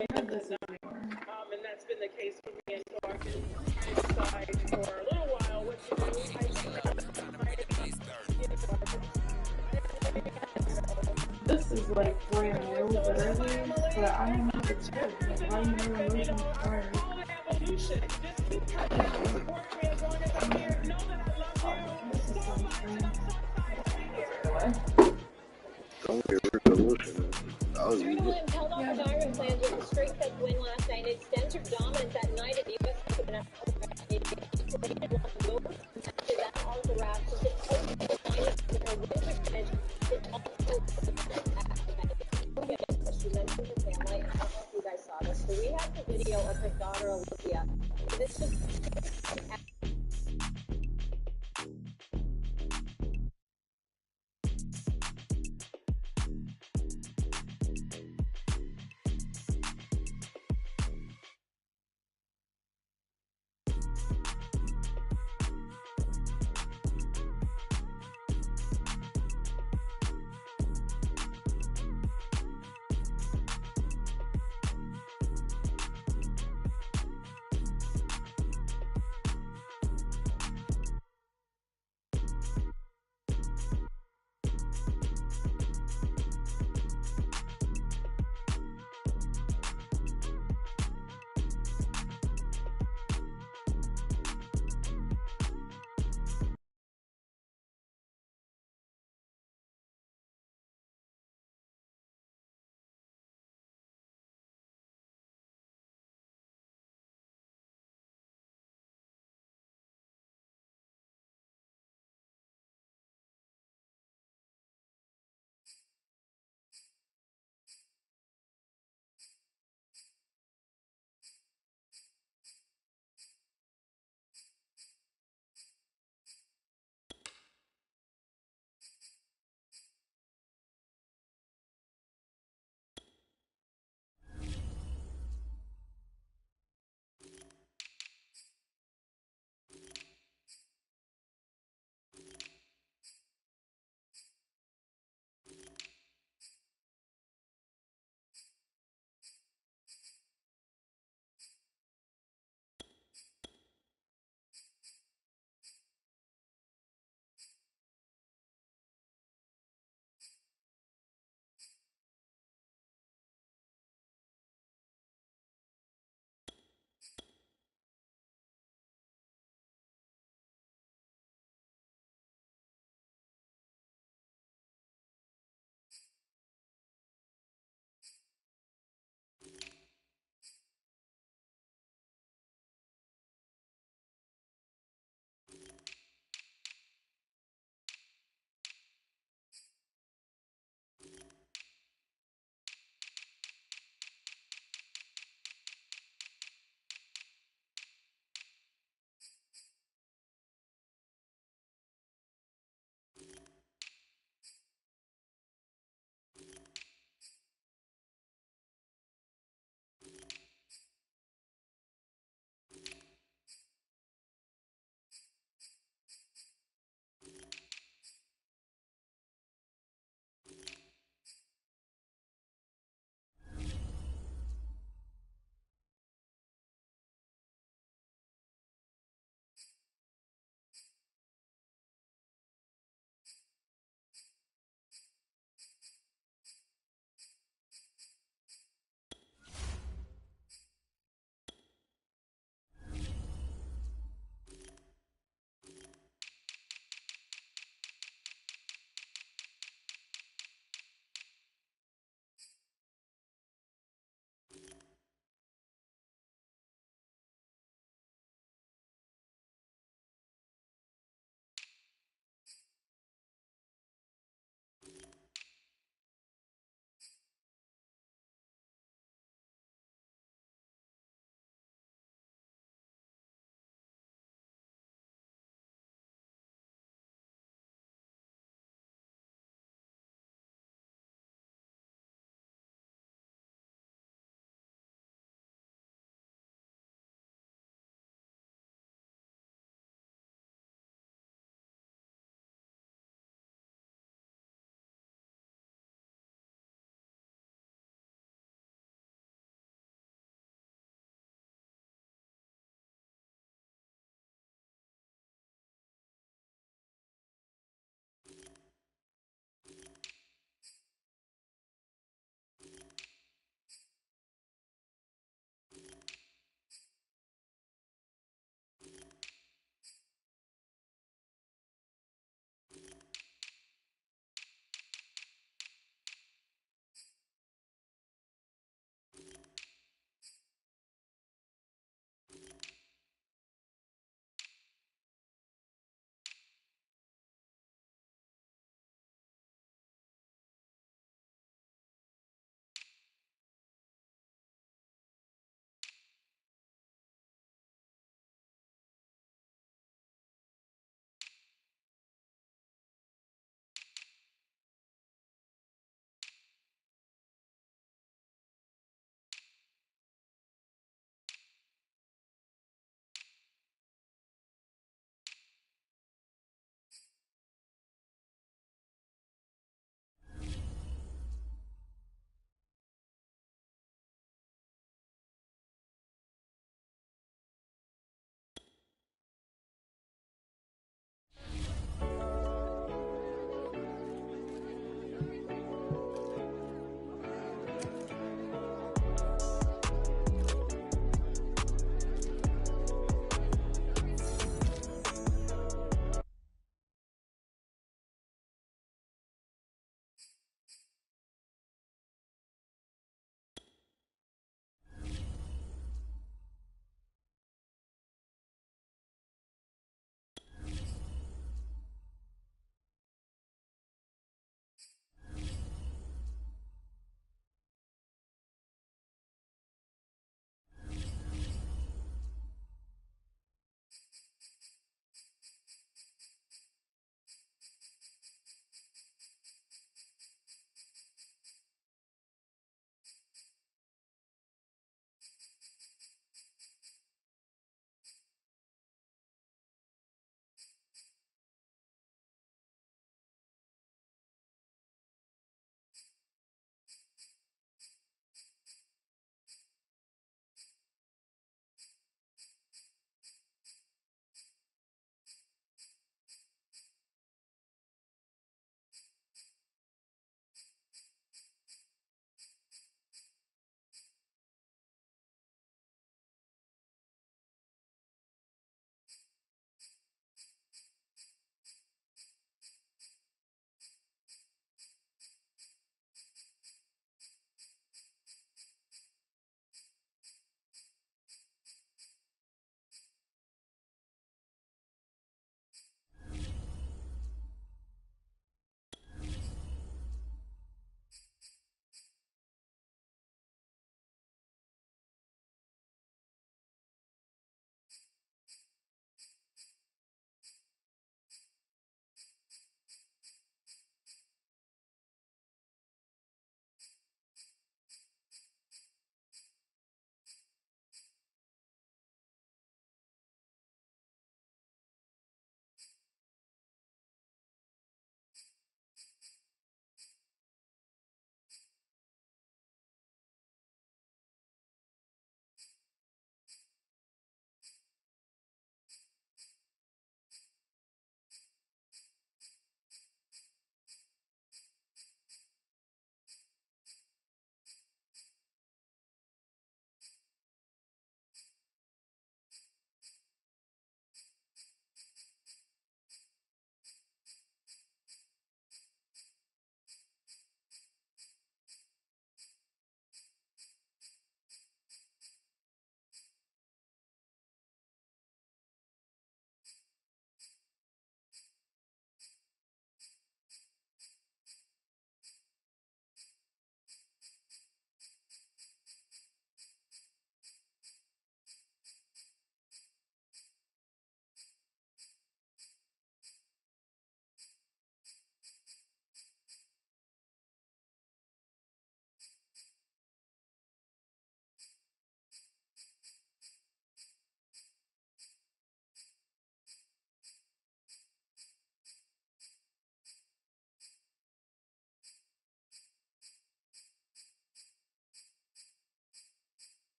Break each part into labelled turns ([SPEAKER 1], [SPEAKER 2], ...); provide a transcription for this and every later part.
[SPEAKER 1] Yeah, this is
[SPEAKER 2] and that's been the case for me. And so I've been inside for a little while. What to do?
[SPEAKER 1] this is like brand new, literally, but I don't know if it's good. Like, why you never moving forward?
[SPEAKER 2] Evolution. Just keep trying to support me as long as I'm here. Know that I love you.
[SPEAKER 1] This is something.
[SPEAKER 3] Don't get revolution. That was easy.
[SPEAKER 4] Held off retirement plans with a straight cut win last night. It extends her dominance that night at the U.S. Open. That also wraps with her win percentage. It also she mentioned her family. I don't know if you guys saw this. So we have the video of her daughter Olivia. This was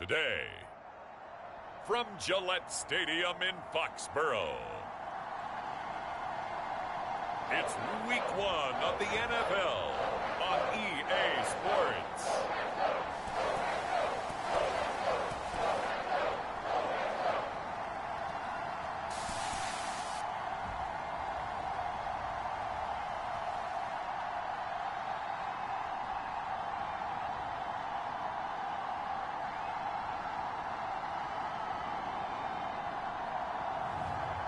[SPEAKER 5] today, from Gillette Stadium in Foxborough, it's Week 1 of the NFL on EA Sports.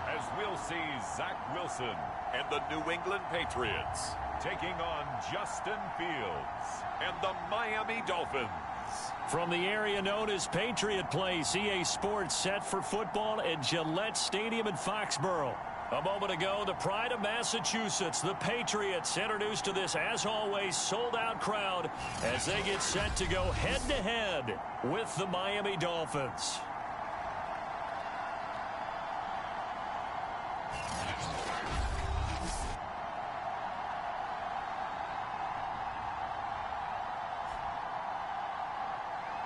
[SPEAKER 5] As we'll see Zach Wilson and the New England Patriots taking on Justin Fields and the Miami Dolphins.
[SPEAKER 6] From the area known as Patriot Place, EA Sports set for football at Gillette Stadium in Foxborough. A moment ago, the pride of Massachusetts, the Patriots, introduced to this, as always, sold-out crowd as they get set to go head-to-head with the Miami Dolphins.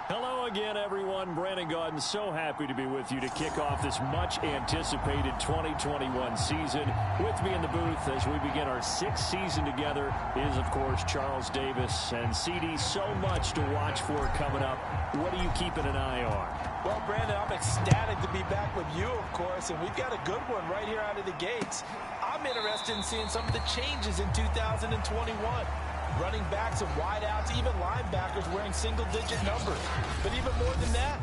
[SPEAKER 6] Hello again, everyone. Brandon Gaudin, so happy to be with you to kick off this much-anticipated 2021 season. With me in the booth as we begin our sixth season together is, of course, Charles Davis. And, CD, so much to watch for coming up. What are you keeping an eye on?
[SPEAKER 7] Well, Brandon, I'm ecstatic to be back with you, of course, and we've got a good one right here out of the gates. I'm interested in seeing some of the changes in 2021. Running backs and wideouts, even linebackers wearing single-digit numbers. But even more than that,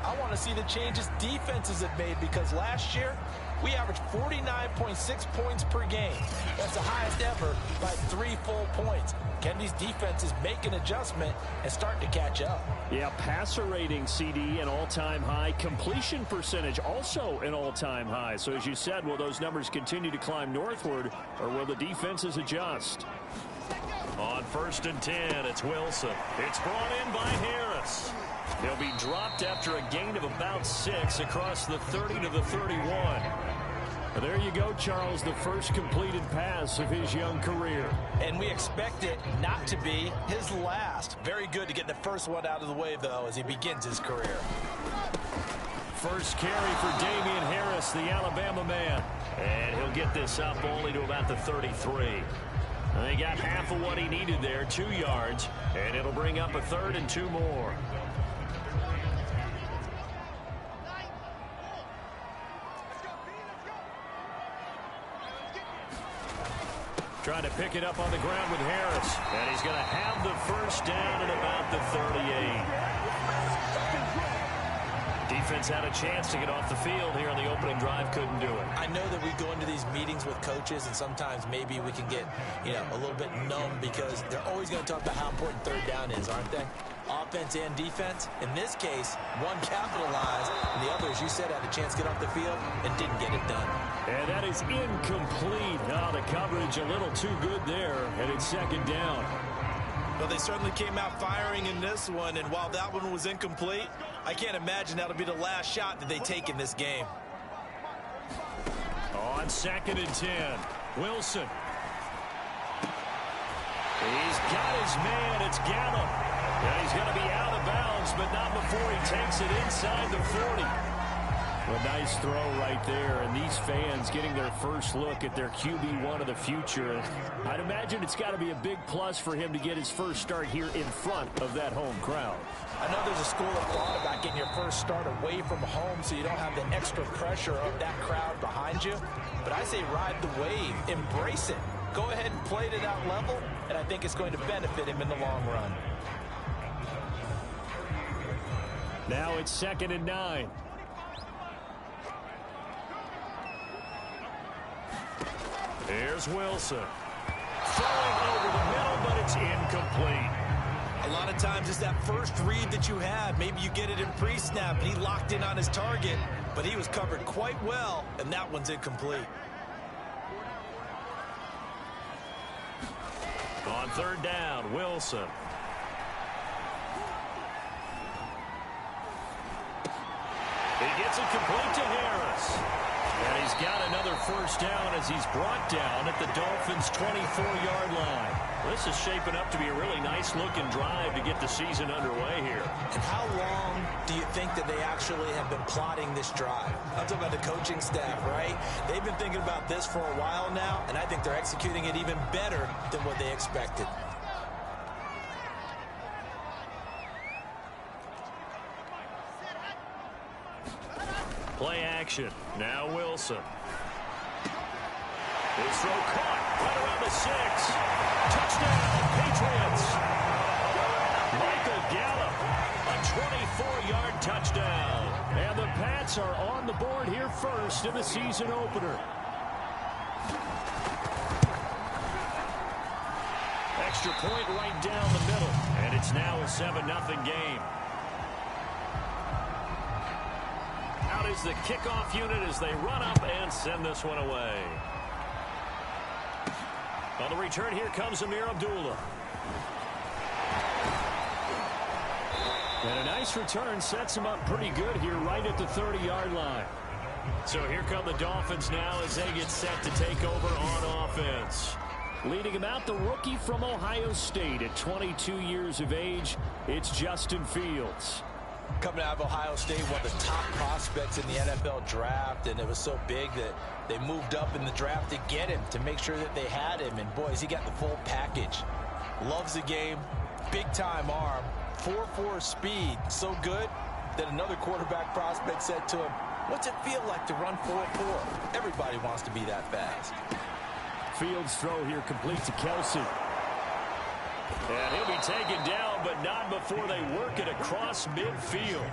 [SPEAKER 7] I want to see the changes defenses have made, because last year we averaged 49.6 points per game. That's the highest ever by 3 full points. Can these defenses make an adjustment and start to catch up?
[SPEAKER 6] Yeah, passer rating, CD, an all-time high. Completion percentage, also an all-time high. So as you said, will those numbers continue to climb northward, or will the defenses adjust? On 1st and 10, it's Wilson. It's brought in by Harris. He'll be dropped after a gain of about 6 across the 30 to the 31. There you go, Charles, the first completed pass of his young career.
[SPEAKER 7] And we expect it not to be his last. Very good to get the first one out of the way, though, as he begins his career.
[SPEAKER 6] First carry for Damian Harris, the Alabama man. And he'll get this up only to about the 33. They got half of what he needed there, 2 yards, and it'll bring up a 3rd and 2 more. Trying to pick it up on the ground with Harris, and he's going to have the first down at about the 38. Defense had a chance to get off the field here on the opening drive, couldn't do it.
[SPEAKER 7] I know that we go into these meetings with coaches, and sometimes maybe we can get, a little bit numb, because they're always going to talk about how important 3rd down is, aren't they? Offense and defense. In this case, one capitalized, and the other, as you said, had a chance to get off the field and didn't get it done.
[SPEAKER 6] And that is incomplete. Oh, the coverage a little too good there, and it's 2nd down.
[SPEAKER 7] Well, they certainly came out firing in this one, and while that one was incomplete, I can't imagine that'll be the last shot that they take in this game.
[SPEAKER 6] On 2nd and 10, Wilson. He's got his man. It's Gallup. And he's going to be out of bounds, but not before he takes it inside the 40. A nice throw right there, and these fans getting their first look at their QB1 of the future. I'd imagine it's got to be a big plus for him to get his first start here in front of that home crowd.
[SPEAKER 7] I know there's a school of thought about getting your first start away from home so you don't have the extra pressure of that crowd behind you. But I say ride the wave, embrace it. Go ahead and play to that level, and I think it's going to benefit him in the long run.
[SPEAKER 6] Now it's 2nd and 9. Here's Wilson. Throwing over the middle, but it's incomplete.
[SPEAKER 7] A lot of times it's that first read that you have. Maybe you get it in pre-snap, and he locked in on his target, but he was covered quite well, and that one's incomplete.
[SPEAKER 6] On 3rd down, Wilson. He gets it complete to Harris. And he's got another first down as he's brought down at the Dolphins' 24-yard line. This is shaping up to be a really nice-looking drive to get the season underway here.
[SPEAKER 7] And how long do you think that they actually have been plotting this drive? I'm talking about the coaching staff, right? They've been thinking about this for a while now, and I think they're executing it even better than what they expected.
[SPEAKER 6] Play action. Now Wilson. His throw caught right around the 6. Touchdown, Patriots. Michael Gallup, a 24-yard touchdown. And the Pats are on the board here first in the season opener. Extra point right down the middle. And it's now a 7-0 game. Out is the kickoff unit as they run up and send this one away. On the return, here comes Amir Abdullah. And a nice return sets him up pretty good here right at the 30-yard line. So here come the Dolphins now as they get set to take over on offense. Leading him out, the rookie from Ohio State at 22 years of age, it's Justin Fields.
[SPEAKER 7] Coming out of Ohio State, one of the top prospects in the NFL draft, and it was so big that they moved up in the draft to get him, to make sure that they had him. And boys, he got the full package. Loves the game, big-time arm, 4.4 speed, so good that another quarterback prospect said to him, "What's it feel like to run 4.4? Everybody wants to be that fast."
[SPEAKER 6] Fields' throw here complete to Kelsey. And he'll be taken down, but not before they work it across midfield.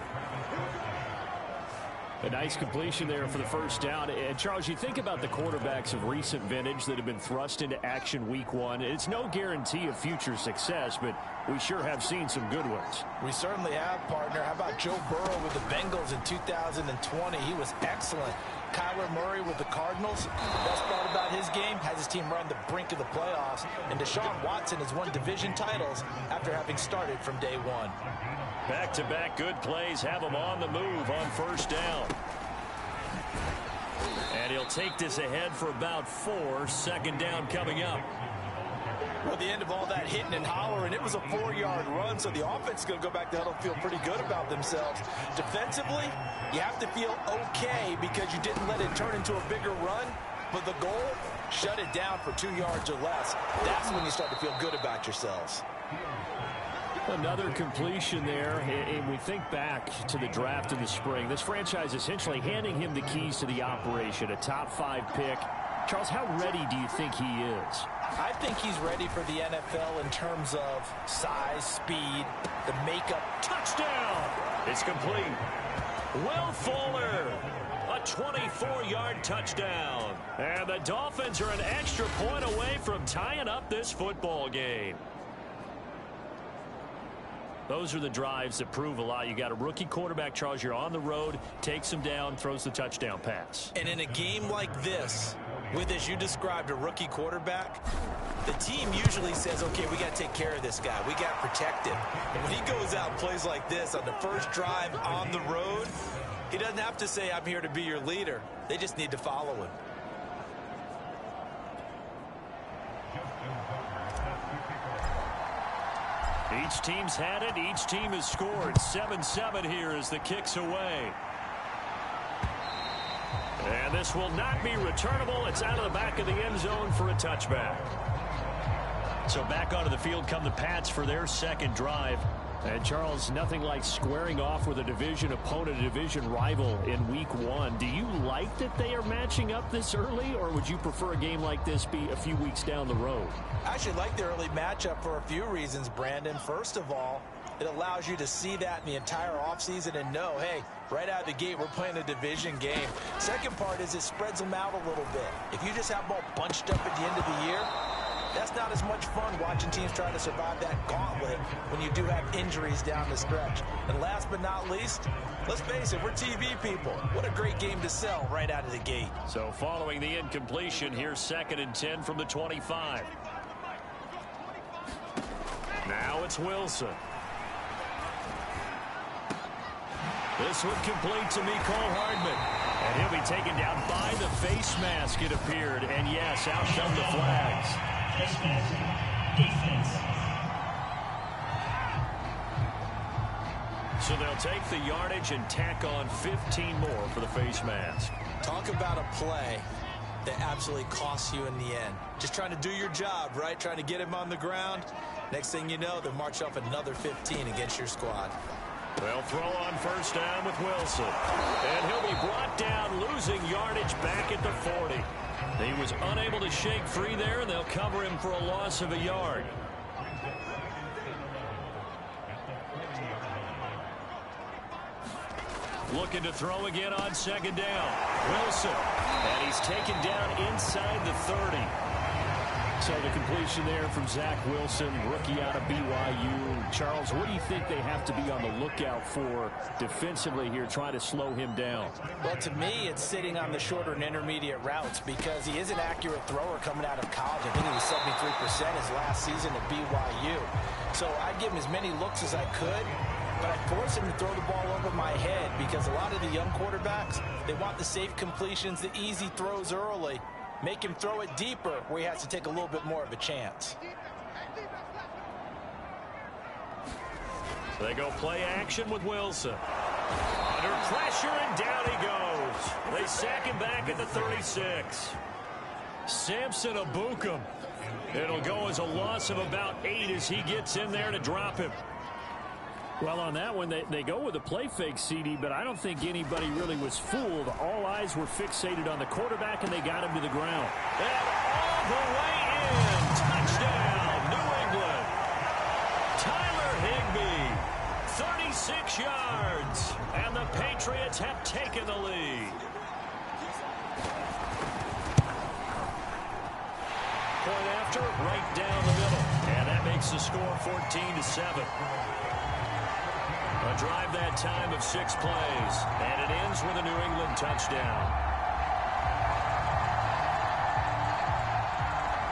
[SPEAKER 6] A nice completion there for the first down. And Charles, you think about the quarterbacks of recent vintage that have been thrust into action week one. It's no guarantee of future success, but we sure have seen some good ones.
[SPEAKER 7] We certainly have, partner. How about Joe Burrow with the Bengals in 2020? He was excellent. Kyler Murray with the Cardinals. The best part about his game, has his team right on the brink of the playoffs. And Deshaun Watson has won division titles after having started from day one.
[SPEAKER 6] Back-to-back good plays have him on the move on first down. And he'll take this ahead for about 4. Second down coming up.
[SPEAKER 7] Well, the end of all that hitting and hollering, it was a 4-yard run, so the offense is going to go back to huddle, feel pretty good about themselves. Defensively, you have to feel okay because you didn't let it turn into a bigger run, but the goal, shut it down for 2 yards or less. That's when you start to feel good about yourselves.
[SPEAKER 6] Another completion there, and we think back to the draft in the spring. This franchise essentially handing him the keys to the operation, a top 5 pick. Charles, how ready do you think he is?
[SPEAKER 7] I think he's ready for the NFL in terms of size, speed, the makeup.
[SPEAKER 6] Touchdown! It's complete. Will Fuller, a 24-yard touchdown. And the Dolphins are an extra point away from tying up this football game. Those are the drives that prove a lot. You got a rookie quarterback, Charles. You're on the road, takes him down, throws the touchdown pass.
[SPEAKER 7] And in a game like this, with, as you described, a rookie quarterback, the team usually says, okay, we got to take care of this guy. We got to protect him. And when he goes out and plays like this on the first drive on the road, he doesn't have to say, I'm here to be your leader. They just need to follow him.
[SPEAKER 6] Each team's had it. Each team has scored. 7-7 here as the kick's away. And this will not be returnable. It's out of the back of the end zone for a touchback. So back onto the field come the Pats for their second drive. And Charles, nothing like squaring off with a division opponent, a division rival in week one. Do you like that they are matching up this early, or would you prefer a game like this be a few weeks down the road?
[SPEAKER 7] I actually like the early matchup for a few reasons, Brandon. First of all, it allows you to see that in the entire offseason and know, hey, right out of the gate, we're playing a division game. Second part is it spreads them out a little bit. If you just have them all bunched up at the end of the year, that's not as much fun watching teams try to survive that gauntlet when you do have injuries down the stretch. And last but not least, let's face it, we're TV people. What a great game to sell right out of the gate.
[SPEAKER 6] So following the incompletion, here's 2nd and 10 from the 25. Now it's Wilson. This one complete to Mecole Hardman. And he'll be taken down by the face mask, it appeared. And yes, out come the flags. Defense. So they'll take the yardage and tack on 15 more for the face mask.
[SPEAKER 7] Talk about a play that absolutely costs you in the end. Just trying to do your job, right? Trying to get him on the ground. Next thing you know, they'll march off another 15 against your squad.
[SPEAKER 6] They'll throw on first down with Wilson. And he'll be brought down, losing yardage back at the 40. He was unable to shake free there, and they'll cover him for a loss of a yard. Looking to throw again on second down. Wilson. And he's taken down inside the 30. So the completion there from Zach Wilson, rookie out of BYU. Charles, what do you think they have to be on the lookout for defensively here, trying to slow him down?
[SPEAKER 7] Well, to me, it's sitting on the shorter and intermediate routes because he is an accurate thrower coming out of college. I think he was 73% his last season at BYU. So I'd give him as many looks as I could, but I'd force him to throw the ball over my head because a lot of the young quarterbacks, they want the safe completions, the easy throws early. Make him throw it deeper where he has to take a little bit more of a chance.
[SPEAKER 6] They go play action with Wilson. Under pressure, and down he goes. They sack him back at the 36. Samson Abukum. It'll go as a loss of about 8 as he gets in there to drop him. Well, on that one, they go with a play fake, CD, but I don't think anybody really was fooled. All eyes were fixated on the quarterback, and they got him to the ground. And all the way in. Touchdown, New England. Tyler Higbee, 36 yards, and the Patriots have taken the lead. Point after, right down the middle, and that makes the score 14-7. A drive that time of 6 plays, and it ends with a New England touchdown.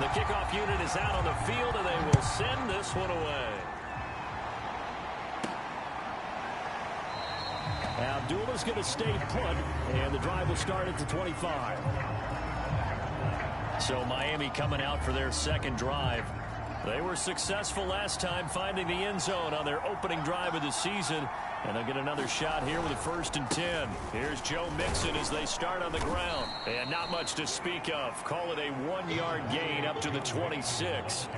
[SPEAKER 6] The kickoff unit is out on the field, and they will send this one away. Abdullah's going to stay put, and the drive will start at the 25. So Miami coming out for their second drive. They were successful last time finding the end zone on their opening drive of the season. And they'll get another shot here with a 1st and 10. Here's Joe Mixon as they start on the ground. And not much to speak of. Call it a 1-yard gain up to the 26.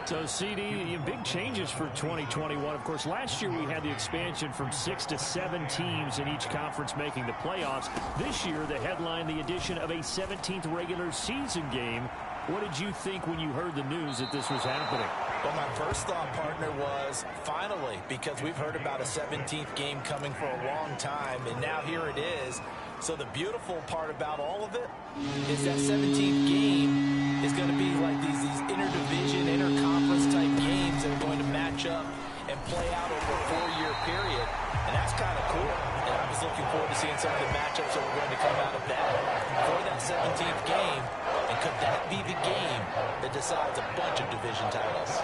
[SPEAKER 6] So, CD, big changes for 2021. Of course, last year we had the expansion from 6 to 7 teams in each conference making the playoffs. This year, the headline, the addition of a 17th regular season game. What did you think when you heard the news that this was happening?
[SPEAKER 7] Well, my first thought, partner, was finally, because we've heard about a 17th game coming for a long time, and now here it is. So the beautiful part about all of it is that 17th game is going to be like these interdivision, interconference type games that are going to match up and play out over a 4-year period. And that's kind of cool. And I was looking forward to seeing some of the matchups that were going to come out of that for that 17th game. And could that be the game that decides a bunch of division titles?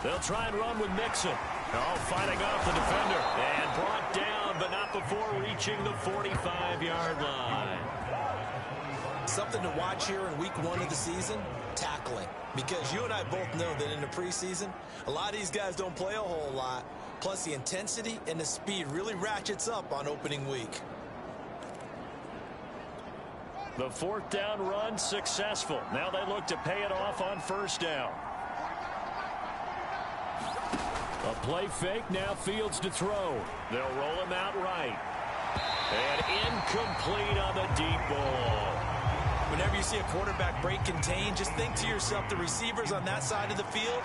[SPEAKER 6] They'll try and run with Mixon. Oh, fighting off the defender. And brought down, but not before reaching the 45-yard line.
[SPEAKER 7] Something to watch here in week 1 of the season, tackling. Because you and I both know that in the preseason, a lot of these guys don't play a whole lot. Plus, the intensity and the speed really ratchets up on opening week.
[SPEAKER 6] The 4th down run successful. Now they look to pay it off on 1st down. A play fake, now Fields to throw. They'll roll him out right. And incomplete on the deep ball.
[SPEAKER 7] Whenever you see a quarterback break contain, just think to yourself, the receivers on that side of the field,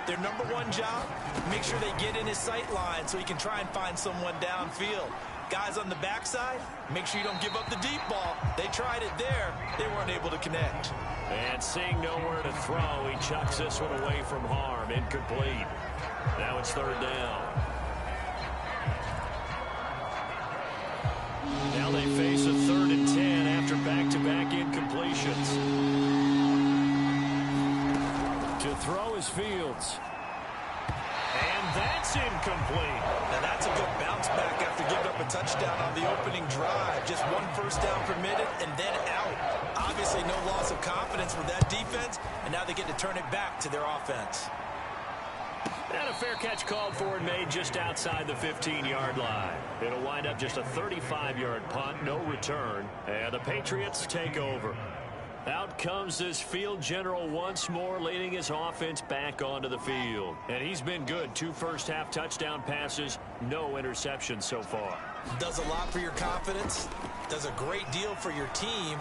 [SPEAKER 7] their number one job, make sure they get in his sight line so he can try and find someone downfield. Guys on the backside, make sure you don't give up the deep ball. They tried it there. They weren't able to connect.
[SPEAKER 6] And seeing nowhere to throw, he chucks this one away from harm. Incomplete. Now it's 3rd down. Now they face a 3rd and 10 after back-to-back incompletions. To throw is Fields. And that's That's incomplete.
[SPEAKER 7] Now that's a good bounce back after giving up a touchdown on the opening drive. Just one first down permitted and then out. Obviously no loss of confidence with that defense, and now they get to turn it back to their offense.
[SPEAKER 6] And a fair catch called for and made just outside the 15-yard line. It'll wind up just a 35-yard punt, no return, and the Patriots take over. Out comes this field general once more, leading his offense back onto the field. And he's been good. 2 first-half touchdown passes, no interceptions so far.
[SPEAKER 7] Does a lot for your confidence, does a great deal for your team,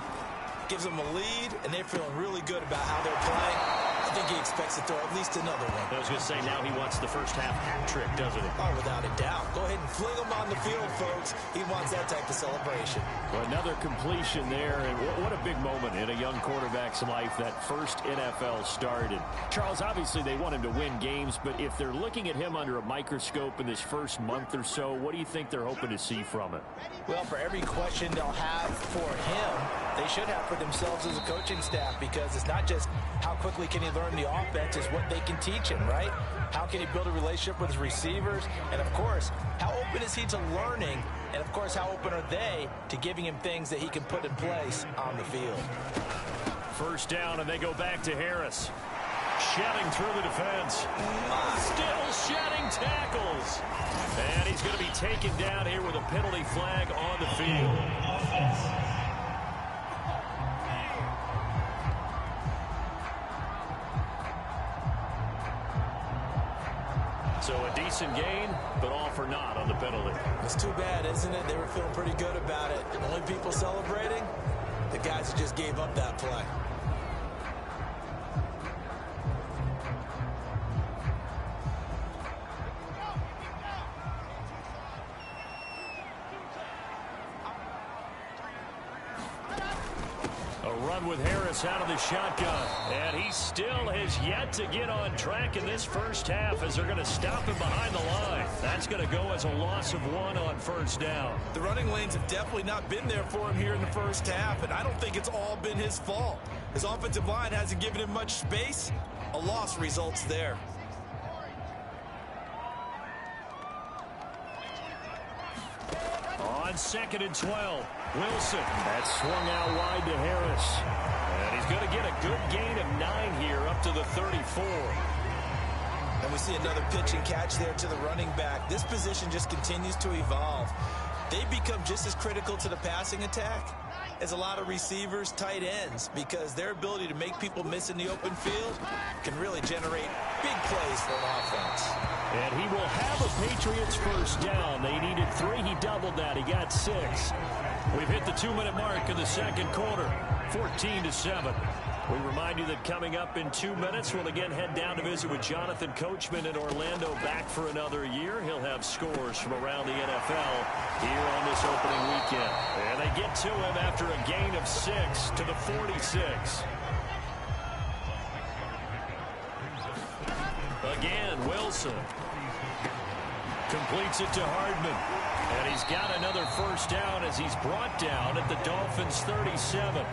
[SPEAKER 7] gives them a lead, and they're feeling really good about how they're playing. I think he expects to throw at least another one.
[SPEAKER 6] I was going to say, now he wants the first half hat trick, doesn't he?
[SPEAKER 7] Oh, without a doubt. Go ahead and fling him on the field, folks. He wants that type of celebration.
[SPEAKER 6] Well, another completion there, and what a big moment in a young quarterback's life, that first NFL start. And Charles, obviously they want him to win games, but if they're looking at him under a microscope in this first month or so, what do you think they're hoping to see from it?
[SPEAKER 7] Well, for every question they'll have for him, they should have for themselves as a coaching staff, because it's not just how quickly can he learn the offense, is what they can teach him, right? How can he build a relationship with his receivers? And, of course, how open is he to learning? And, of course, how open are they to giving him things that he can put in place on the field?
[SPEAKER 6] First down, and they go back to Harris. Shedding through the defense. Still shedding tackles. And he's going to be taken down here with a penalty flag on the field. So a decent gain, but all for naught on the penalty.
[SPEAKER 7] It's too bad, isn't it? They were feeling pretty good about it. Only people celebrating, the guys who just gave up that play.
[SPEAKER 6] With Harris out of the shotgun, and he still has yet to get on track in this first half, as they're going to stop him behind the line. That's going to go as a loss of 1 on first down.
[SPEAKER 7] The running lanes have definitely not been there for him here in the first half, and I don't think it's all been his fault. His offensive line hasn't given him much space. A loss results there.
[SPEAKER 6] On 2nd and 12, Wilson. That swung out wide to Harris. And he's going to get a good gain of 9 here up to the 34.
[SPEAKER 7] And we see another pitch and catch there to the running back. This position just continues to evolve. They become just as critical to the passing attack as a lot of receivers, tight ends, because their ability to make people miss in the open field can really generate big plays for an offense.
[SPEAKER 6] And he will have a Patriots first down. They needed 3. He doubled that. He got 6. We've hit the 2-minute mark in the second quarter, 14-7. We remind you that coming up in 2 minutes, we'll again head down to visit with Jonathan Coachman in Orlando, back for another year. He'll have scores from around the NFL here on this opening weekend. And they get to him after a gain of 6 to the 46. Again, Wilson completes it to Hardman. And he's got another first down as he's brought down at the Dolphins' 37.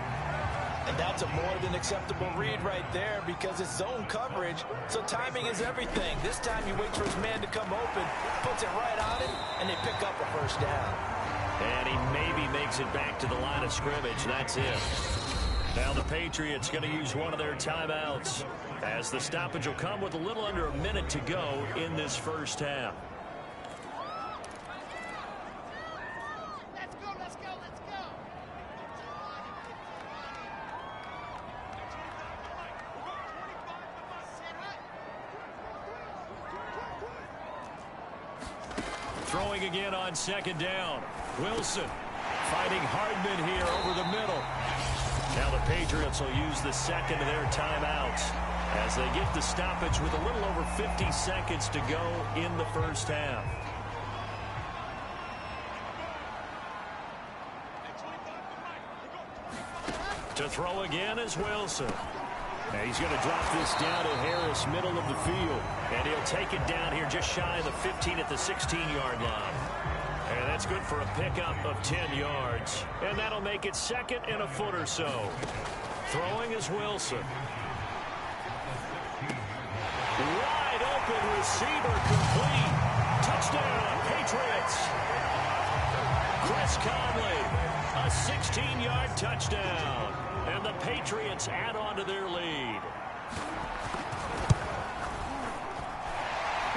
[SPEAKER 7] And that's a more than acceptable read right there, because it's zone coverage, so timing is everything. This time he waits for his man to come open, puts it right on him, and they pick up a first down.
[SPEAKER 6] And he maybe makes it back to the line of scrimmage. That's it. Now the Patriots going to use one of their timeouts, as the stoppage will come with a little under a minute to go in this first half. Throwing again on 2nd down. Wilson fighting Hardman here over the middle. Now the Patriots will use the second of their timeouts as they get the stoppage with a little over 50 seconds to go in the first half. To throw again is Wilson. And he's going to drop this down to Harris, middle of the field. And he'll take it down here just shy of the 15 at the 16-yard line. And that's good for a pickup of 10 yards. And that'll make it 2nd and a foot or so. Throwing is Wilson. Wide open receiver complete. Touchdown, Patriots. Chris Conley, a 16-yard touchdown. And the Patriots add on to their lead.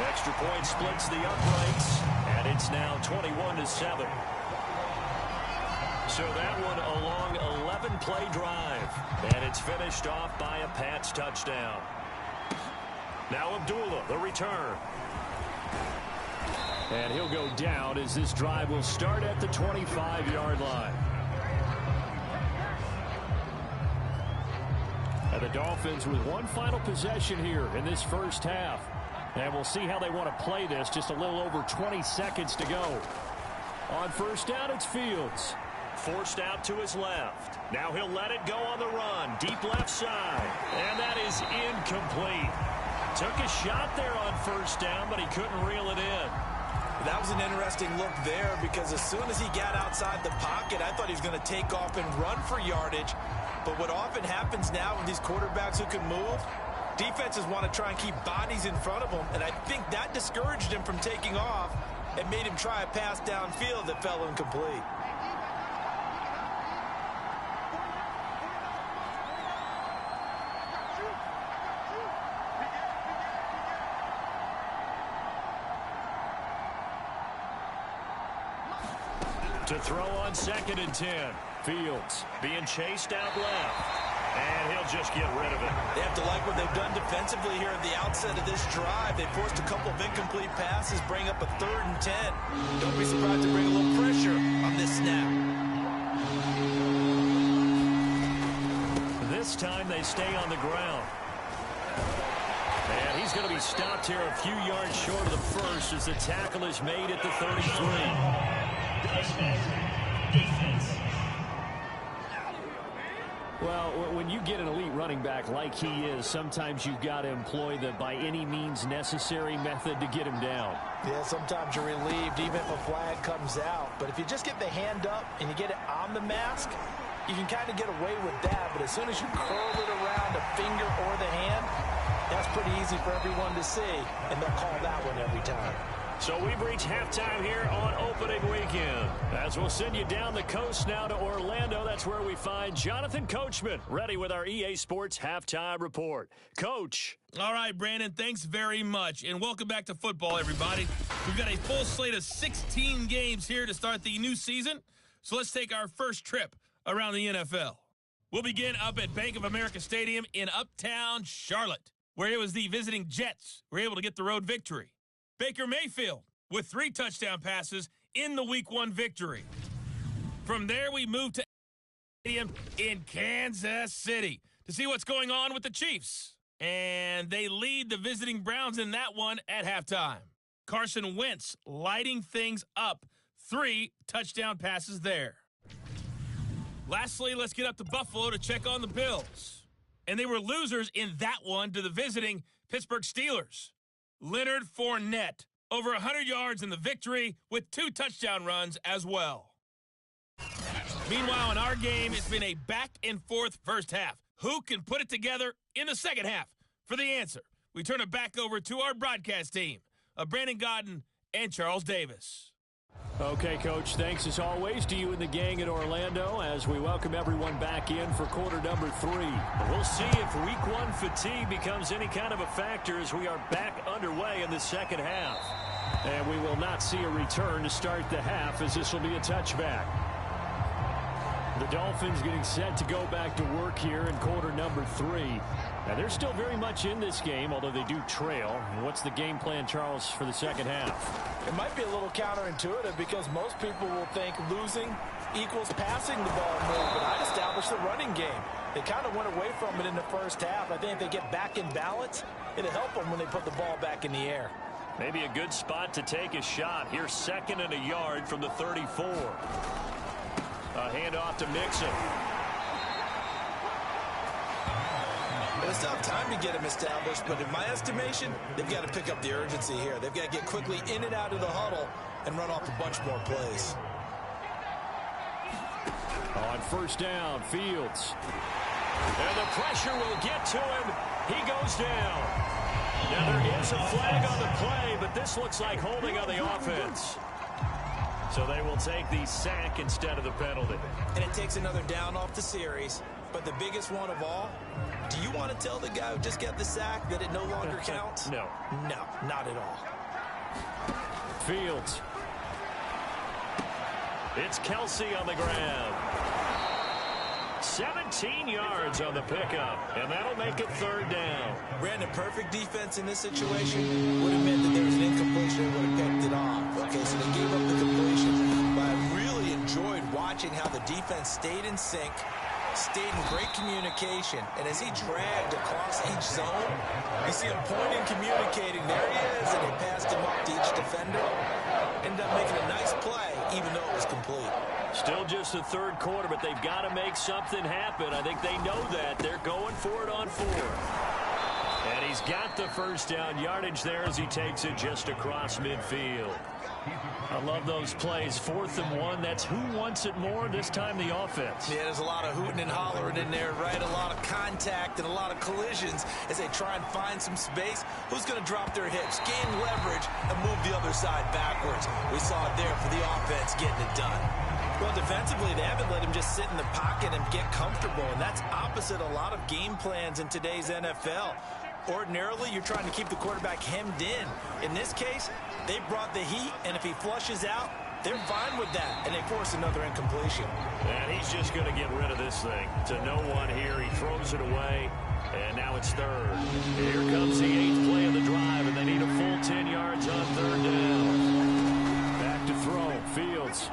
[SPEAKER 6] Extra point splits the uprights, and it's now 21-7. So that one a long 11-play drive, and it's finished off by a Pats touchdown. Now Abdullah, the return. And he'll go down as this drive will start at the 25-yard line. And the Dolphins with one final possession here in this first half. And we'll see how they want to play this. Just a little over 20 seconds to go. On first down, it's Fields. Forced out to his left. Now he'll let it go on the run. Deep left side. And that is incomplete. Took a shot there on first down, but he couldn't reel it in.
[SPEAKER 7] That was an interesting look there because as soon as he got outside the pocket, I thought he was going to take off and run for yardage. But what often happens now with these quarterbacks who can move, defenses want to try and keep bodies in front of them, and I think that discouraged him from taking off and made him try a pass downfield that fell incomplete.
[SPEAKER 6] To throw on 2nd and 10. Fields being chased out left. And he'll just get rid of it.
[SPEAKER 7] They have to like what they've done defensively here at the outset of this drive. They forced a couple of incomplete passes, bring up a 3rd and 10. Don't be surprised to bring a little pressure on this snap.
[SPEAKER 6] This time they stay on the ground. And he's going to be stopped here a few yards short of the first as the tackle is made at the 33. Well, when you get an elite running back like he is, sometimes you've got to employ the by any means necessary method to get him down.
[SPEAKER 7] Yeah, sometimes you're relieved even if a flag comes out. But if you just get the hand up and you get it on the mask, you can kind of get away with that. But as soon as you curl it around the finger or the hand, that's pretty easy for everyone to see, and they'll call that one every time.
[SPEAKER 6] So we've reached halftime here on opening weekend. As we'll send you down the coast now to Orlando, that's where we find Jonathan Coachman, ready with our EA Sports Halftime Report. Coach.
[SPEAKER 8] All right, Brandon, thanks very much, and welcome back to football, everybody. We've got a full slate of 16 games here to start the new season, so let's take our first trip around the NFL. We'll begin up at Bank of America Stadium in Uptown Charlotte, where it was the visiting Jets who were able to get the road victory. Baker Mayfield with 3 touchdown passes in the Week 1 victory. From there, we move to stadium in Kansas City to see what's going on with the Chiefs. And they lead the visiting Browns in that one at halftime. Carson Wentz lighting things up. 3 touchdown passes there. Lastly, let's get up to Buffalo to check on the Bills. And they were losers in that one to the visiting Pittsburgh Steelers. Leonard Fournette, over 100 yards in the victory with 2 touchdown runs as well. Meanwhile, in our game, it's been a back-and-forth first half. Who can put it together in the second half? For the answer, we turn it back over to our broadcast team of Brandon Godden and Charles Davis.
[SPEAKER 6] Okay, Coach, thanks as always to you and the gang in Orlando as we welcome everyone back in for quarter number 3. We'll see if Week 1 fatigue becomes any kind of a factor as we are back underway in the second half. And we will not see a return to start the half as this will be a touchback. The Dolphins getting set to go back to work here in quarter number 3. Now, they're still very much in this game, although they do trail. What's the game plan, Charles, for the second half?
[SPEAKER 7] It might be a little counterintuitive because most people will think losing equals passing the ball more, but I established the running game. They kind of went away from it in the first half. I think if they get back in balance, it'll help them when they put the ball back in the air.
[SPEAKER 6] Maybe a good spot to take a shot. Here's 2nd and a yard from the 34. A handoff to Mixon.
[SPEAKER 7] It's not time to get him established, but in my estimation, they've got to pick up the urgency here. They've got to get quickly in and out of the huddle and run off a bunch more plays.
[SPEAKER 6] On first down, Fields. And the pressure will get to him. He goes down. Now there is a flag on the play, but this looks like holding on the offense. So they will take the sack instead of the penalty.
[SPEAKER 7] And it takes another down off the series. But the biggest one of all, do you want to tell the guy who just got the sack that it no longer counts?
[SPEAKER 6] No.
[SPEAKER 7] No, not at all.
[SPEAKER 6] Fields. It's Kelsey on the ground. 17 yards on the pickup, and that'll make it third down.
[SPEAKER 7] Brandon, perfect defense in this situation would have meant that there was an incompletion and would have picked it off. Okay, so they gave up the completion, but I really enjoyed watching how the defense stayed in sync, stayed in great communication, and as he dragged across each zone, you see him pointing, communicating, there he is, and they passed him up to each defender. Ended up making a nice play, even though it was complete.
[SPEAKER 6] Still just the third quarter, but they've got to make something happen. I think they know that. They're going for it on fourth. And he's got the first down yardage there as he takes it just across midfield. I love those plays. 4th and 1. That's who wants it more, this time the offense.
[SPEAKER 7] Yeah, there's a lot of hooting and hollering in there, right? A lot of contact and a lot of collisions as they try and find some space. Who's going to drop their hips, gain leverage, and move the other side backwards? We saw it there for the offense getting it done. Well, defensively, they haven't let him just sit in the pocket and get comfortable, and that's opposite a lot of game plans in today's NFL. Ordinarily, you're trying to keep the quarterback hemmed in. In this case, they brought the heat, and if he flushes out, they're fine with that, and they force another incompletion.
[SPEAKER 6] And he's just going to get rid of this thing. To no one here. He throws it away, and now it's third. Here comes the 8th play of the drive, and they need a full 10 yards on third down. Back to throw. Fields.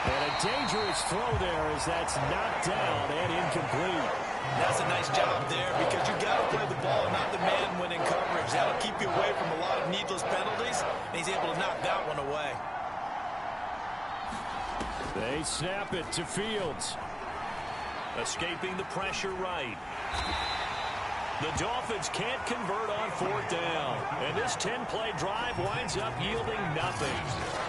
[SPEAKER 6] And a dangerous throw there as that's knocked down and incomplete.
[SPEAKER 7] That's a nice job there because you got to play the ball, not the man winning coverage. That'll keep you away from a lot of needless penalties, and he's able to knock that one away.
[SPEAKER 6] They snap it to Fields. Escaping the pressure right. The Dolphins can't convert on 4th down. And this 10-play drive winds up yielding nothing.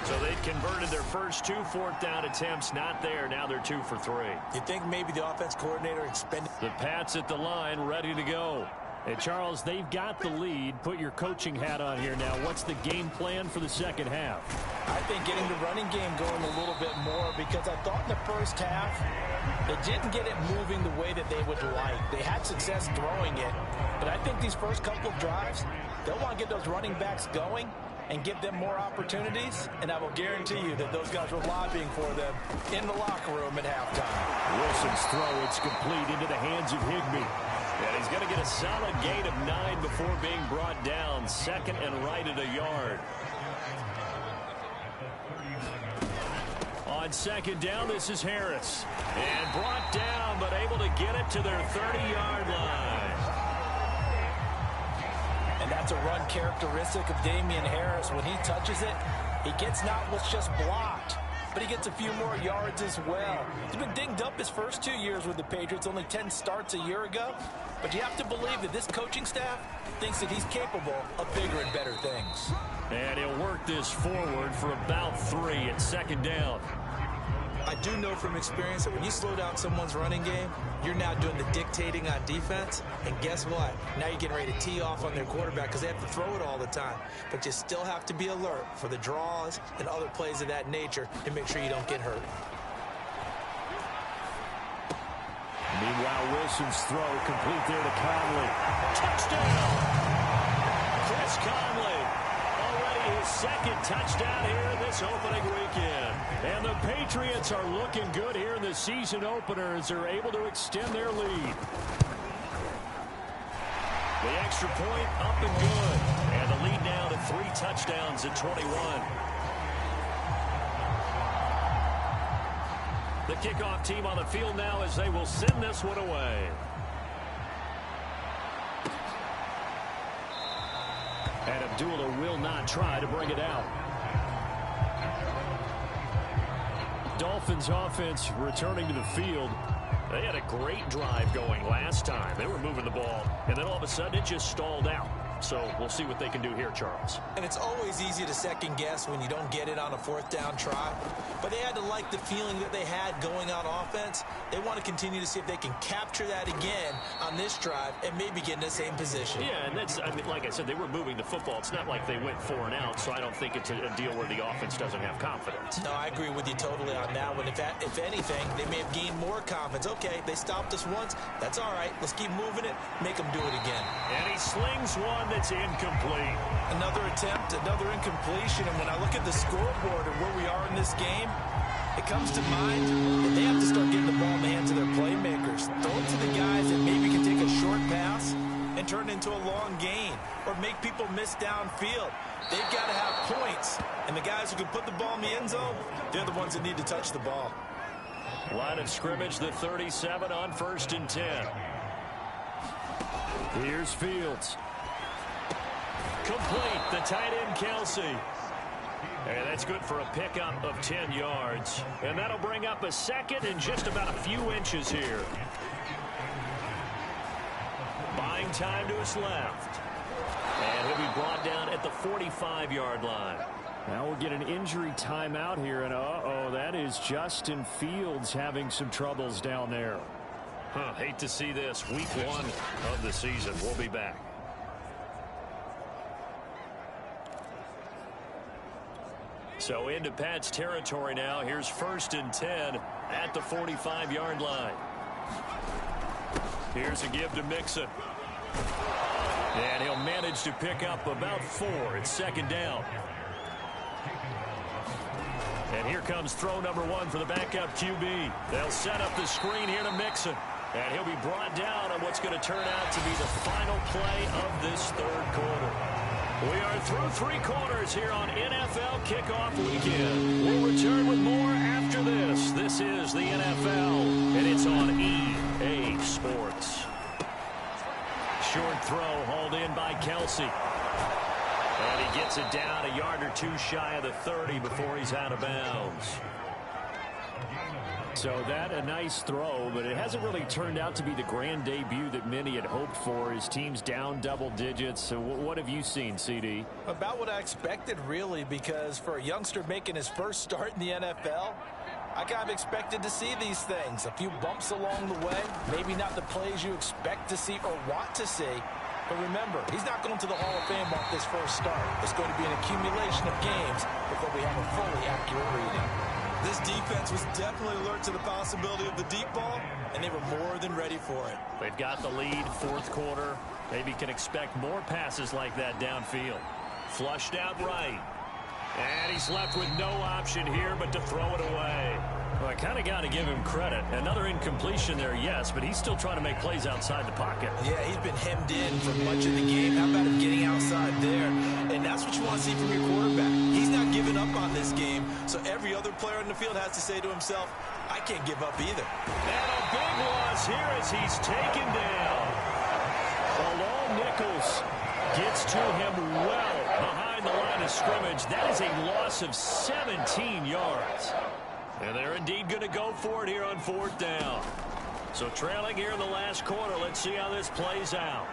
[SPEAKER 6] So they've converted their first 2 4th down attempts. Not there. Now they're 2 for 3.
[SPEAKER 7] You think maybe the offense coordinator expended...
[SPEAKER 6] The Pats at the line, ready to go. And Charles, they've got the lead. Put your coaching hat on here now. What's the game plan for the second half?
[SPEAKER 7] I think getting the running game going a little bit more because I thought in the first half they didn't get it moving the way that they would like. They had success throwing it, but I think these first couple of drives, they'll want to get those running backs going and give them more opportunities, and I will guarantee you that those guys were lobbying for them in the locker room at halftime.
[SPEAKER 6] Wilson's throw, it's complete into the hands of Higbee. And he's going to get a solid gain of 9 before being brought down. 2nd and right at a yard. On 2nd down, this is Harris. And brought down, but able to get it to their 30-yard line.
[SPEAKER 7] And that's a run characteristic of Damian Harris. When he touches it, he gets not what's just blocked, but he gets a few more yards as well. He's been dinged up his first 2 years with the Patriots, only 10 starts a year ago. But you have to believe that this coaching staff thinks that he's capable of bigger and better things.
[SPEAKER 6] And he'll work this forward for about 3 at 2nd down.
[SPEAKER 7] I do know from experience that when you slow down someone's running game, you're now doing the dictating on defense. And guess what? Now you're getting ready to tee off on their quarterback because they have to throw it all the time. But you still have to be alert for the draws and other plays of that nature to make sure you don't get hurt.
[SPEAKER 6] Meanwhile, Wilson's throw complete there to Conley. Touchdown! Chris Conley. Already his 2nd touchdown here in this opening weekend. And the Patriots are looking good here in the season opener as they're able to extend their lead. The extra point up and good. And the lead now to 3 touchdowns at 21. The kickoff team on the field now as they will send this one away. And Abdullah will not try to bring it out. Dolphins offense returning to the field. They had a great drive going last time. They were moving the ball, and then all of a sudden it just stalled out. So we'll see what they can do here, Charles.
[SPEAKER 7] And it's always easy to second guess when you don't get it on a fourth down try. But they had to like the feeling that they had going on offense. They want to continue to see if they can capture that again on this drive and maybe get in the same position.
[SPEAKER 6] Yeah, and that's, I mean, like I said, they were moving the football. It's not like they went 4 and out, so I don't think it's a deal where the offense doesn't have confidence.
[SPEAKER 7] No, I agree with you totally on that one. If anything, they may have gained more confidence. Okay, they stopped us once. That's all right. Let's keep moving it. Make them do it again.
[SPEAKER 6] And he slings one that's incomplete.
[SPEAKER 7] Another attempt, another incompletion. And when I look at the scoreboard and where we are in this game, it comes to mind that they have to start getting the ball in the hands of their playmakers. Throw it to the guys that maybe can take a short pass and turn it into a long gain or make people miss downfield. They've got to have points. And the guys who can put the ball in the end zone, they're the ones that need to touch the ball.
[SPEAKER 6] Line of scrimmage, the 37 on 1st and 10. Here's Fields. Complete, the tight end Kelsey. And that's good for a pickup of 10 yards. And that'll bring up a second and just about a few inches here. Buying time to his left. And he'll be brought down at the 45-yard line. Now we'll get an injury timeout here. And uh-oh, that is Justin Fields having some troubles down there. Hate to see this. Week 1 of the season. We'll be back. So into Pat's territory now. Here's 1st and 10 at the 45-yard line. Here's a give to Mixon. And he'll manage to pick up about 4. It's 2nd down. And here comes throw number 1 for the backup QB. They'll set up the screen here to Mixon. And he'll be brought down on what's going to turn out to be the final play of this 3rd quarter. We are through 3 quarters here on NFL Kickoff Weekend. We'll return with more after this. This is the NFL, and it's on EA Sports. Short throw hauled in by Kelsey. And he gets it down a yard or 2 shy of the 30 before he's out of bounds. So that a nice throw, but it hasn't really turned out to be the grand debut that many had hoped for. His team's down double digits. So what have you seen, CD?
[SPEAKER 7] About what I expected, really, because for a youngster making his first start in the NFL, I kind of expected to see these things. A few bumps along the way, maybe not the plays you expect to see or want to see. But remember, he's not going to the Hall of Fame off this first start. It's going to be an accumulation of games before we have a fully accurate reading. This defense was definitely alert to the possibility of the deep ball, and they were more than ready for it.
[SPEAKER 6] They've got the lead, 4th quarter. Maybe can expect more passes like that downfield. Flushed out right. And he's left with no option here but to throw it away. Well, I kind of got to give him credit. Another incompletion there, yes, but he's still trying to make plays outside the pocket.
[SPEAKER 7] Yeah, he's been hemmed in for much of the game. How about him getting outside there? And that's what you want to see from your quarterback. He's not giving up on this game, so every other player in the field has to say to himself, I can't give up either.
[SPEAKER 6] And a big loss here as he's taken down. Alon Nichols gets to him well behind the line of scrimmage. That is a loss of 17 yards. And they're indeed going to go for it here on 4th down. So trailing here in the last quarter. Let's see how this plays out.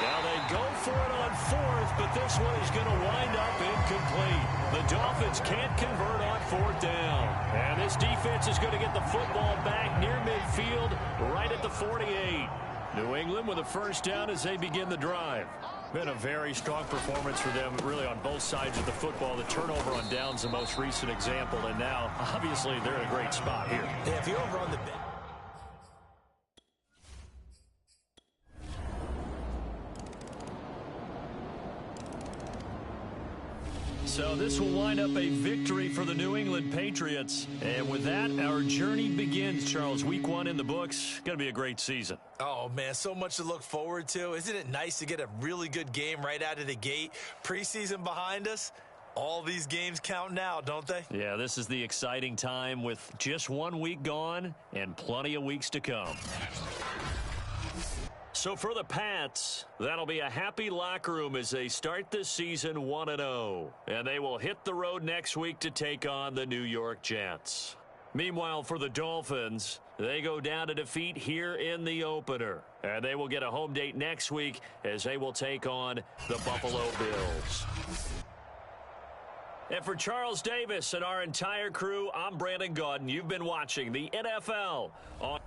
[SPEAKER 6] Now they go for it on 4th, but this one is going to wind up incomplete. The Dolphins can't convert on 4th down. And this defense is going to get the football back near midfield, right at the 48. New England with a 1st down as they begin the drive. Been a very strong performance for them, really, on both sides of the football. The turnover on downs, the most recent example, and now, obviously, they're in a great spot here.
[SPEAKER 7] Yeah, if you're over on the bench.
[SPEAKER 6] So this will wind up a victory for the New England Patriots. And with that, our journey begins, Charles. Week 1 in the books. Going to be a great season.
[SPEAKER 7] Oh, man, so much to look forward to. Isn't it nice to get a really good game right out of the gate? Preseason behind us. All these games count now, don't they?
[SPEAKER 6] Yeah, this is the exciting time with just 1 week gone and plenty of weeks to come. So for the Pats, that'll be a happy locker room as they start this season 1-0. And they will hit the road next week to take on the New York Jets. Meanwhile, for the Dolphins, They go down to defeat here in the opener. And they will get a home date next week as they will take on the Buffalo Bills. And for Charles Davis and our entire crew, I'm Brandon Gaudin. You've been watching the NFL on